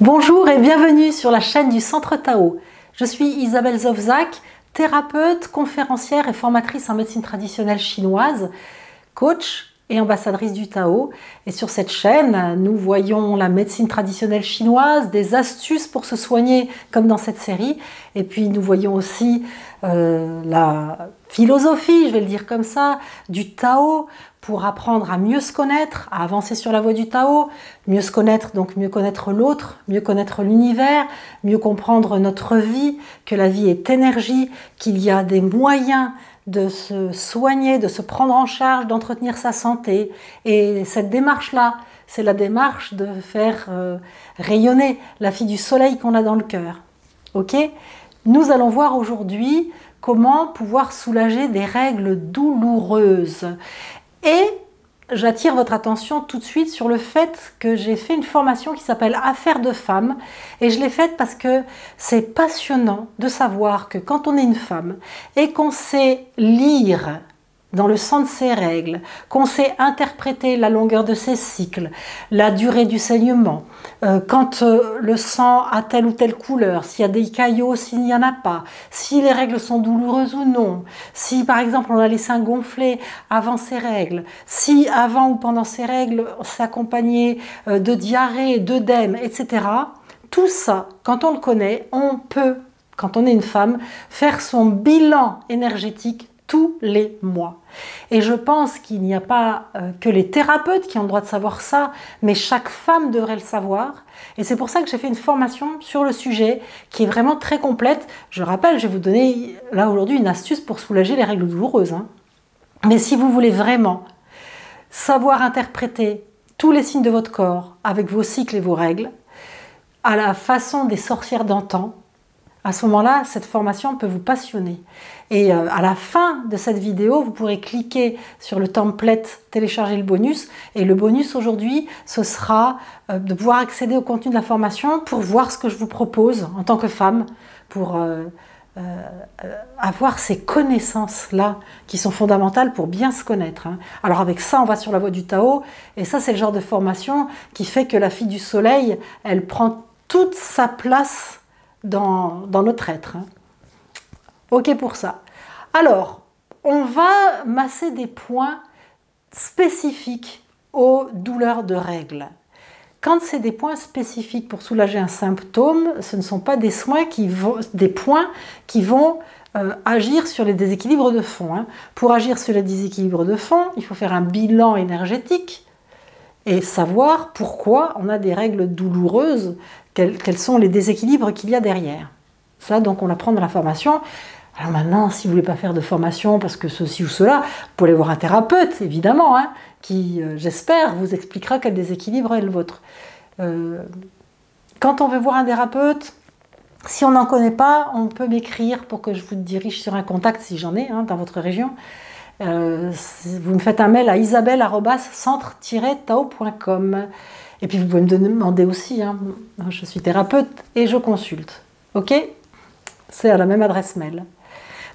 Bonjour et bienvenue sur la chaîne du Centre Tao. Je suis Isabelle Zovzak, thérapeute, conférencière et formatrice en médecine traditionnelle chinoise, coach et ambassadrice du Tao. Et sur cette chaîne, nous voyons la médecine traditionnelle chinoise, des astuces pour se soigner comme dans cette série. Et puis nous voyons aussi la philosophie, je vais le dire comme ça, du Tao, pour apprendre à mieux se connaître, à avancer sur la voie du Tao, mieux se connaître, donc mieux connaître l'autre, mieux connaître l'univers, mieux comprendre notre vie, que la vie est énergie, qu'il y a des moyens de se soigner, de se prendre en charge, d'entretenir sa santé. Et cette démarche-là, c'est la démarche de faire rayonner la fille du soleil qu'on a dans le cœur. Ok ? Nous allons voir aujourd'hui comment pouvoir soulager des règles douloureuses. Et j'attire votre attention tout de suite sur le fait que j'ai fait une formation qui s'appelle Affaires de femmes. Et je l'ai faite parce que c'est passionnant de savoir que quand on est une femme et qu'on sait lire dans le sang de ses règles, qu'on sait interpréter la longueur de ses cycles, la durée du saignement, quand le sang a telle ou telle couleur, s'il y a des caillots, s'il n'y en a pas, si les règles sont douloureuses ou non, si par exemple on a les seins gonflés avant ses règles, si avant ou pendant ses règles s'accompagnait de diarrhée, d'œdème, etc. Tout ça, quand on le connaît, on peut, quand on est une femme, faire son bilan énergétique tous les mois. Et je pense qu'il n'y a pas que les thérapeutes qui ont le droit de savoir ça, mais chaque femme devrait le savoir. Et c'est pour ça que j'ai fait une formation sur le sujet qui est vraiment très complète. Je rappelle, je vais vous donner là aujourd'hui une astuce pour soulager les règles douloureuses. Mais si vous voulez vraiment savoir interpréter tous les signes de votre corps avec vos cycles et vos règles, à la façon des sorcières d'antan, à ce moment-là, cette formation peut vous passionner. Et à la fin de cette vidéo, vous pourrez cliquer sur le template « Télécharger le bonus ». Et le bonus aujourd'hui, ce sera de pouvoir accéder au contenu de la formation pour voir ce que je vous propose en tant que femme, pour avoir ces connaissances-là qui sont fondamentales pour bien se connaître. Alors avec ça, on va sur la voie du Tao. Et ça, c'est le genre de formation qui fait que la fille du soleil, elle prend toute sa place dans notre être. Ok pour ça. Alors, on va masser des points spécifiques aux douleurs de règles. Quand c'est des points spécifiques pour soulager un symptôme, ce ne sont pas des points qui vont agir sur les déséquilibres de fond. Pour agir sur les déséquilibres de fond, il faut faire un bilan énergétique et savoir pourquoi on a des règles douloureuses, quels sont les déséquilibres qu'il y a derrière. Ça, donc, on l'apprend dans la formation. Alors maintenant, si vous ne voulez pas faire de formation parce que ceci ou cela, vous pouvez aller voir un thérapeute, évidemment, qui, j'espère, vous expliquera quel déséquilibre est le vôtre. Quand on veut voir un thérapeute, si on n'en connaît pas, on peut m'écrire pour que je vous dirige sur un contact, si j'en ai, dans votre région. Vous me faites un mail à isabelle@centre-tao.com. Et puis vous pouvez me demander aussi, je suis thérapeute et je consulte. Ok ? C'est à la même adresse mail.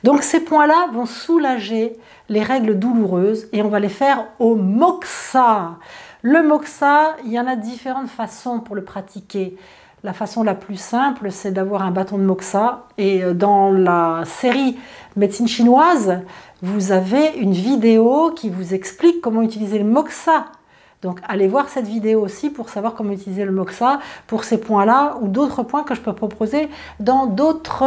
Donc ces points-là vont soulager les règles douloureuses et on va les faire au moxa. Le moxa, il y en a différentes façons pour le pratiquer. La façon la plus simple, c'est d'avoir un bâton de moxa. Et dans la série médecine chinoise, vous avez une vidéo qui vous explique comment utiliser le moxa. Donc allez voir cette vidéo aussi pour savoir comment utiliser le moxa pour ces points-là ou d'autres points que je peux proposer dans d'autres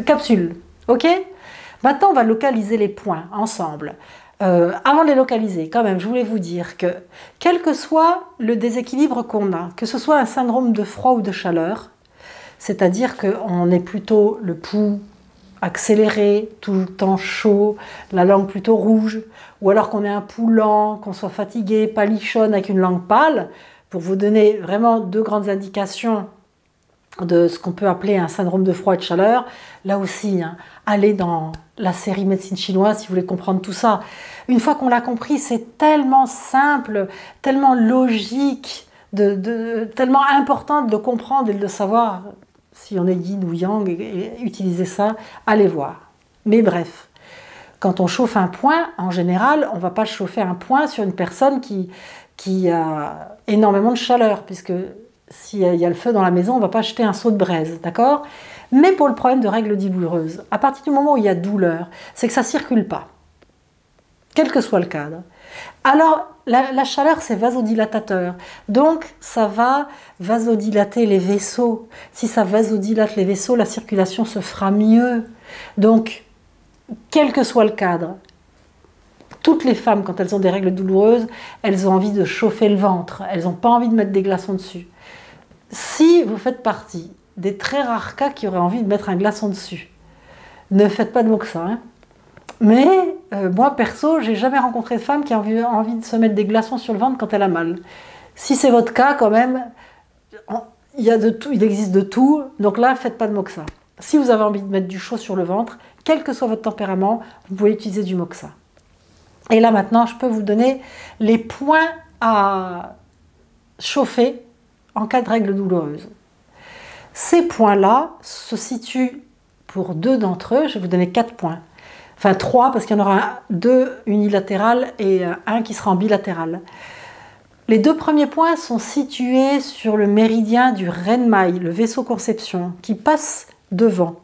capsules. Ok ? Maintenant, on va localiser les points ensemble. Avant de les localiser, quand même, je voulais vous dire que quel que soit le déséquilibre qu'on a, que ce soit un syndrome de froid ou de chaleur, c'est-à-dire qu'on est plutôt le pouls accéléré, tout le temps chaud, la langue plutôt rouge, ou alors qu'on ait un pouls lent, qu'on soit fatigué, palichonne avec une langue pâle, pour vous donner vraiment deux grandes indications de ce qu'on peut appeler un syndrome de froid et de chaleur. Là aussi, allez dans la série médecine chinoise si vous voulez comprendre tout ça. Une fois qu'on l'a compris, c'est tellement simple, tellement logique, tellement important de le comprendre et de le savoir. Si on est yin ou yang et utiliser ça, allez voir. Mais bref, quand on chauffe un point, en général, on ne va pas chauffer un point sur une personne qui a énormément de chaleur, puisque s'il y a le feu dans la maison, on ne va pas jeter un seau de braise, d'accord? Mais pour le problème de règles douloureuses, à partir du moment où il y a douleur, c'est que ça ne circule pas, quel que soit le cadre. Alors, la chaleur, c'est vasodilatateur. Donc, ça va vasodilater les vaisseaux. Si ça vasodilate les vaisseaux, la circulation se fera mieux. Donc, quel que soit le cadre, toutes les femmes, quand elles ont des règles douloureuses, elles ont envie de chauffer le ventre. Elles n'ont pas envie de mettre des glaçons dessus. Si vous faites partie des très rares cas qui auraient envie de mettre un glaçon dessus, ne faites pas de moxa, hein. Mais moi, perso, j'ai jamais rencontré de femme qui a envie de se mettre des glaçons sur le ventre quand elle a mal. Si c'est votre cas, quand même, il y a de tout, il existe de tout. Donc là, faites pas de moxa. Si vous avez envie de mettre du chaud sur le ventre, quel que soit votre tempérament, vous pouvez utiliser du moxa. Et là, maintenant, je peux vous donner les points à chauffer en cas de règles douloureuses. Ces points-là se situent pour 2 d'entre eux. Je vais vous donner 4 points. Enfin 3 parce qu'il y en aura 2 unilatérales et 1 qui sera en bilatéral. Les 2 premiers points sont situés sur le méridien du Renmai, le vaisseau conception, qui passe devant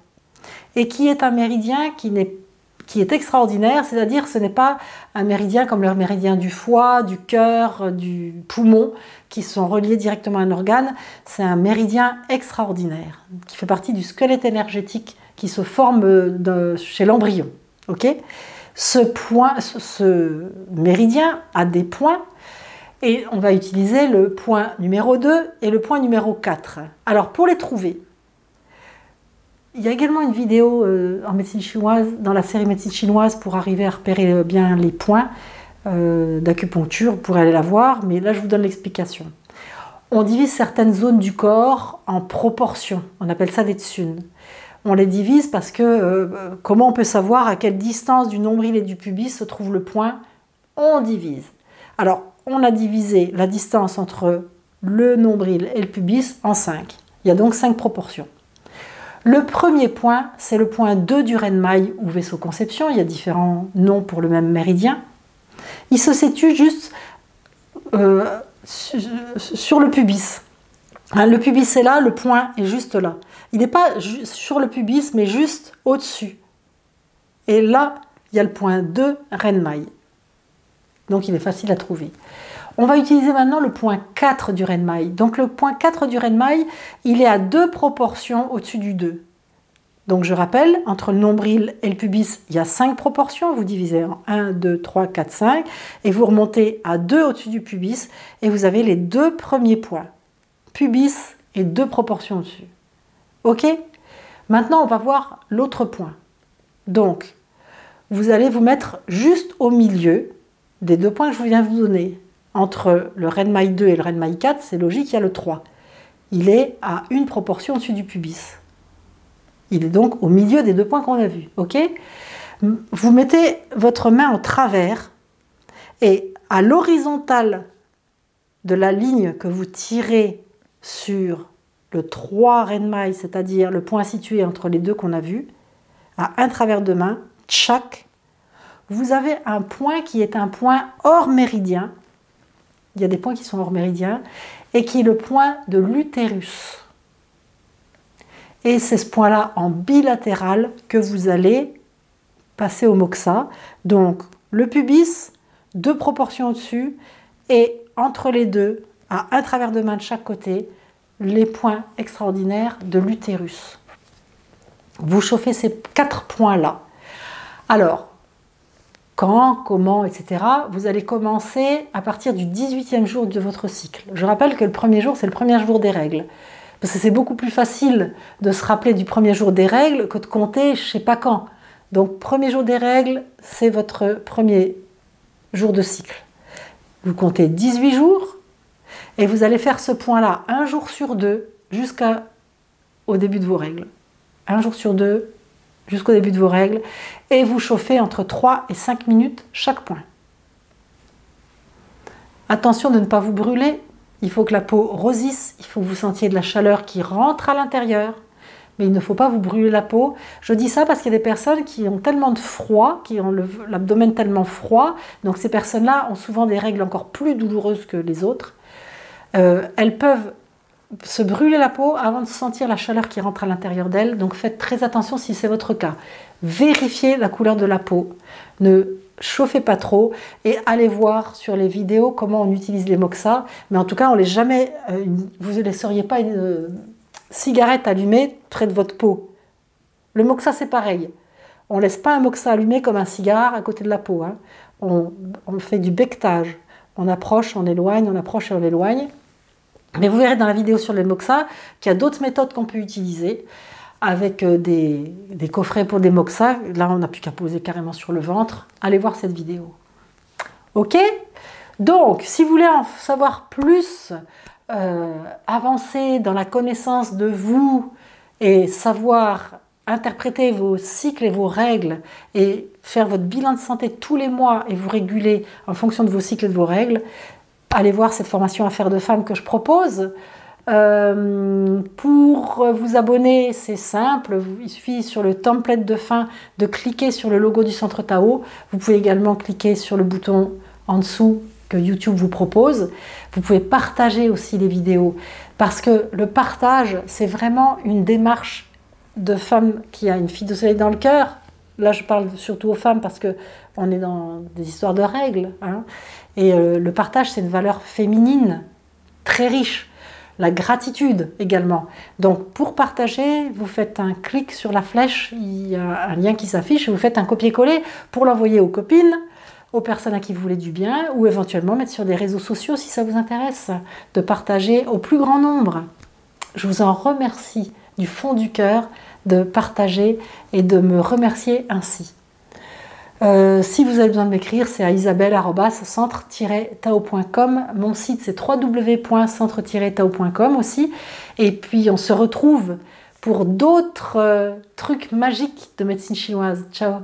et qui est un méridien qui est extraordinaire, c'est-à-dire ce n'est pas un méridien comme le méridien du foie, du cœur, du poumon, qui sont reliés directement à un organe. C'est un méridien extraordinaire, qui fait partie du squelette énergétique qui se forme chez l'embryon. Okay, ce méridien a des points et on va utiliser le point numéro 2 et le point numéro 4. Alors pour les trouver, il y a également une vidéo en médecine chinoise, dans la série médecine chinoise, pour arriver à repérer bien les points d'acupuncture. Vous pourrez aller la voir, mais là je vous donne l'explication. On divise certaines zones du corps en proportions, on appelle ça des tsuns. On les divise parce que comment on peut savoir à quelle distance du nombril et du pubis se trouve le point? On divise. Alors, on a divisé la distance entre le nombril et le pubis en 5. Il y a donc 5 proportions. Le premier point, c'est le point 2 du Renmai ou vaisseau conception. Il y a différents noms pour le même méridien. Il se situe juste sur le pubis. Hein, le pubis est là, le point est juste là. Il n'est pas sur le pubis, mais juste au-dessus. Et là, il y a le point 2 Renmai. Donc, il est facile à trouver. On va utiliser maintenant le point 4 du Renmai. Donc, le point 4 du Renmai, il est à 2 proportions au-dessus du 2. Donc, je rappelle, entre le nombril et le pubis, il y a 5 proportions. Vous divisez en 1, 2, 3, 4, 5. Et vous remontez à 2 au-dessus du pubis. Et vous avez les 2 premiers points. Pubis et 2 proportions au-dessus. Ok? Maintenant, on va voir l'autre point. Donc, vous allez vous mettre juste au milieu des 2 points que je viens de vous donner. Entre le Renmai 2 et le Renmai 4, c'est logique, il y a le 3. Il est à 1 proportion au-dessus du pubis. Il est donc au milieu des 2 points qu'on a vus. Ok? Vous mettez votre main en travers et à l'horizontale de la ligne que vous tirez sur le 3 Renmai, c'est-à-dire le point situé entre les 2 qu'on a vus, à un travers de main, tchak, vous avez un point qui est un point hors méridien. Il y a des points qui sont hors méridien, et qui est le point de l'utérus. Et c'est ce point-là en bilatéral que vous allez passer au moxa. Donc le pubis, 2 proportions au-dessus, et entre les 2, à un travers de main de chaque côté, les points extraordinaires de l'utérus. Vous chauffez ces 4 points-là. Alors, quand, comment, etc., vous allez commencer à partir du 18e jour de votre cycle. Je rappelle que le premier jour, c'est le premier jour des règles. Parce que c'est beaucoup plus facile de se rappeler du premier jour des règles que de compter je ne sais pas quand. Donc, premier jour des règles, c'est votre premier jour de cycle. Vous comptez 18 jours et vous allez faire ce point-là 1 jour sur 2 jusqu'au début de vos règles. 1 jour sur 2 jusqu'au début de vos règles et vous chauffez entre 3 et 5 minutes chaque point. Attention de ne pas vous brûler, il faut que la peau rosisse, il faut que vous sentiez de la chaleur qui rentre à l'intérieur, mais il ne faut pas vous brûler la peau. Je dis ça parce qu'il y a des personnes qui ont tellement de froid, qui ont l'abdomen tellement froid, donc ces personnes-là ont souvent des règles encore plus douloureuses que les autres. Elles peuvent se brûler la peau avant de sentir la chaleur qui rentre à l'intérieur d'elle. Donc faites très attention si c'est votre cas. Vérifiez la couleur de la peau. Ne chauffez pas trop et allez voir sur les vidéos comment on utilise les moxa. Mais en tout cas, on les jamais, vous ne laisseriez pas une cigarette allumée près de votre peau. Le moxa, c'est pareil. On ne laisse pas un moxa allumé comme un cigare à côté de la peau. Hein. On fait du becquetage. On approche, on éloigne, on approche et on éloigne. Mais vous verrez dans la vidéo sur les moxa qu'il y a d'autres méthodes qu'on peut utiliser avec des coffrets pour des moxa. Là, on n'a plus qu'à poser carrément sur le ventre. Allez voir cette vidéo. Ok? Donc, si vous voulez en savoir plus, avancer dans la connaissance de vous et savoir interpréter vos cycles et vos règles et faire votre bilan de santé tous les mois et vous réguler en fonction de vos cycles et de vos règles, allez voir cette formation Affaires de femmes que je propose. Pour vous abonner, c'est simple, il suffit sur le template de fin de cliquer sur le logo du Centre Tao. Vous pouvez également cliquer sur le bouton en dessous que YouTube vous propose. Vous pouvez partager aussi les vidéos parce que le partage, c'est vraiment une démarche de femme qui a une fille de soleil dans le cœur. Là, je parle surtout aux femmes parce qu'on est dans des histoires de règles. Hein. Et le partage, c'est une valeur féminine très riche. La gratitude également. Donc, pour partager, vous faites un clic sur la flèche, il y a un lien qui s'affiche, vous faites un copier-coller pour l'envoyer aux copines, aux personnes à qui vous voulez du bien, ou éventuellement mettre sur des réseaux sociaux si ça vous intéresse, de partager au plus grand nombre. Je vous en remercie du fond du cœur de partager et de me remercier ainsi. Si vous avez besoin de m'écrire, c'est à isabelle@centre-tao.com. Mon site, c'est www.centre-tao.com aussi. Et puis, on se retrouve pour d'autres trucs magiques de médecine chinoise. Ciao!